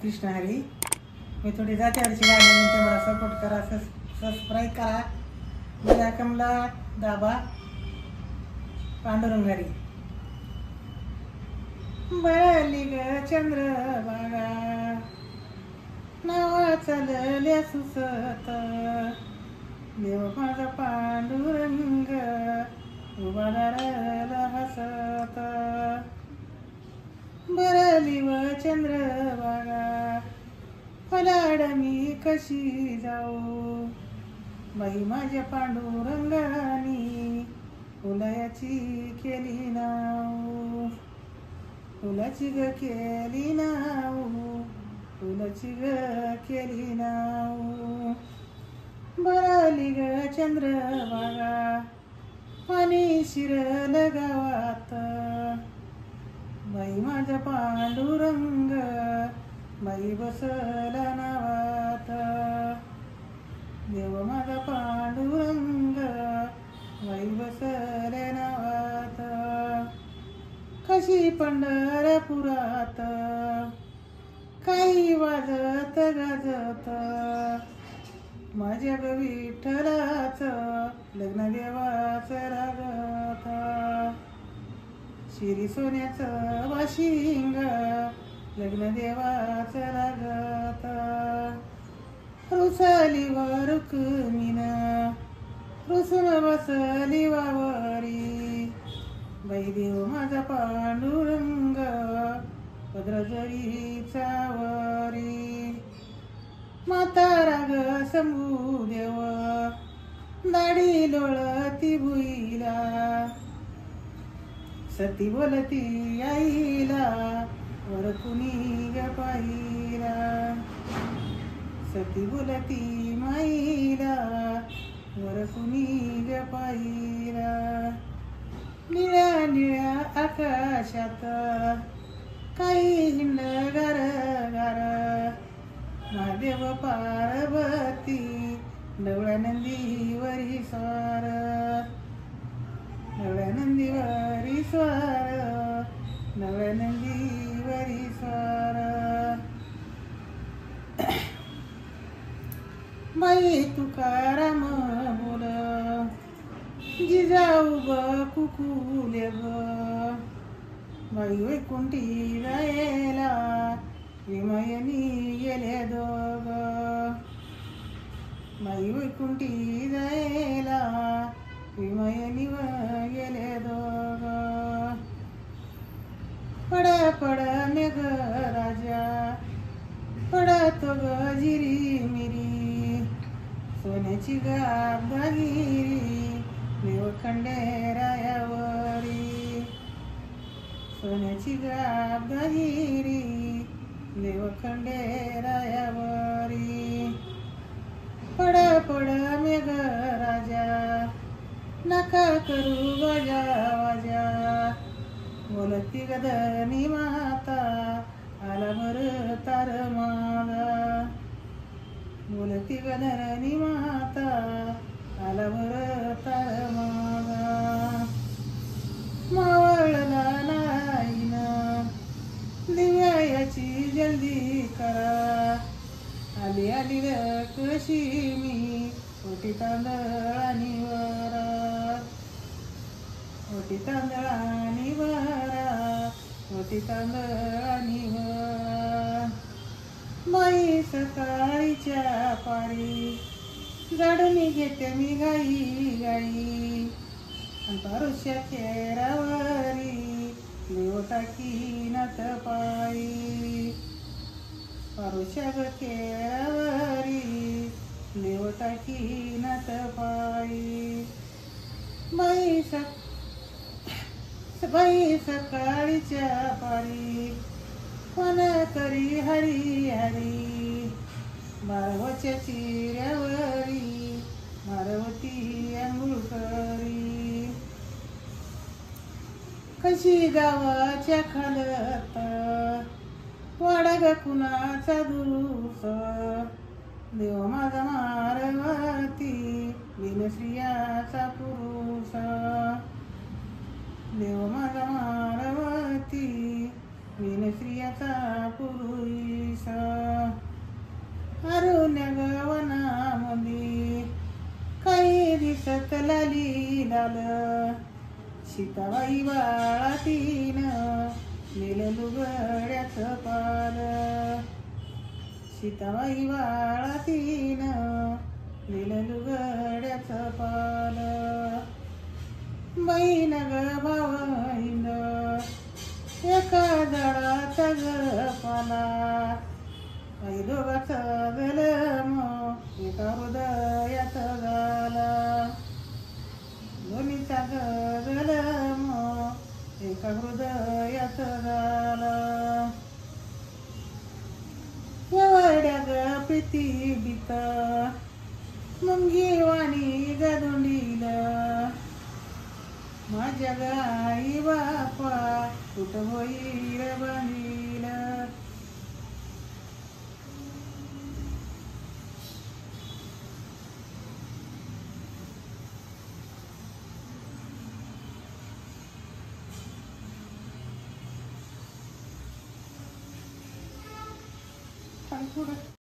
कृष्ण हरी. मी थोडी जात्यावरची गाणी म्हणते, मला सपोर्ट करा, सबस्क्राईब करा, बिना कमला दाबा. पांडुरंगारी बळली ग चंद्रभागा, नावा चालल्या सुसत, देव माझा पांडुरंग उभा दाराला हसत. बरली व चंद्रभागा, फलाड मी कशी जाऊ, बाई माझ्या पांडुरंगानी फुलाची केली नाव, फुलाची ग केली नाव, फुलाची ग केली नाव. बरली ग चंद्रभागा, पाणी शिरल गावात, बाई माझा पांडुरंग बाई बसला नावात, देव माझा पांडुरंग बाई बसल्या नावात. कशी पंढरपुरात काही वाजत गाजत, माझ्या ग विठ्ठलाच लग्न देवाचं लागत. शिरी सोन्याचं वाशिंग लग्न देवाचं लागत. रुसली व रुक्मिण रुसून बसली वावरी, बाई देव माझा पांडुरंग पद्रजरीचा वरी. म्हातारा ग शंभू देव दाढी लोळती भुईला, सती बोलती आईला वर कुणी ग पाहिला, सती बोलती माईला वर कुणी ग पाहिला. निळ्या निळ्या आकाशात काही हिंड गार गार, महादेव पार्वती डवळ्या नंदीवरी स्वार, डवळ्या नंदीवरी स्वार, डवळ्या नंदीवरी स्वार. बाई तुकाराम बोल जिजाऊ ग कुकुले ग, बाई वैकुंठी जायला विमयनी गेले दोघ, बाई वैकुंठी जायला विमयनी गेले दोघ. पड पड मेघ राजा पडतो ग जिरी मिरी, सोन्याची गाबगिरी देव खंडेरायावरी, सोन्याची गाबगिरी देव खंडेरायावरी. पड पड मेघ राजा नका करू वाजा वाजा, बोलती गदनी माता आला बर तार मागा, बोलती गदनी माता आला बर तार मागा. मावळला नाईन दिव्याची जल्दी करा, आली आली कशी मी ओटी तांदळानी वरा, ओटी तांदळानी वरा, ओटी तांदळानी वरा. बाई सकाळीच्या पारी गाडून घेते मी गाई गाई, पारुष्या चेहरावरी देव टाकी नत पायी, पारुष्या ग चेहरावरी देव टाकी नत पायी. बाई सकाळीच्या पारी कोण करी हरी हरी, मारवच्या चिऱ्यावरी मारवती अंघोळ करी. कशी गावाच्या खालत वाडा ग कुणाचा दुस, देव माझा मारवती बिनश्रियाचा पुरुष, देव माझा मारवती बिनश्रियाचा पुरुष. लाल सीताबाई बाळातीनं नेलं लुगड्याचं पाल सीताबाई बाळातीनं नेलं लुगड्याचं पाल बहीण ग भावंड एका झाडाचा ग पाला आई दोघाचं जलम एका हृदयात झाला दोन्हीचा ग जलम एका हृदयात झाला एवढ्या ग पृथ्वीत मुंगीवाणी गधुंडील माझ्या गाई बापा कुठं होईल बनील पुढे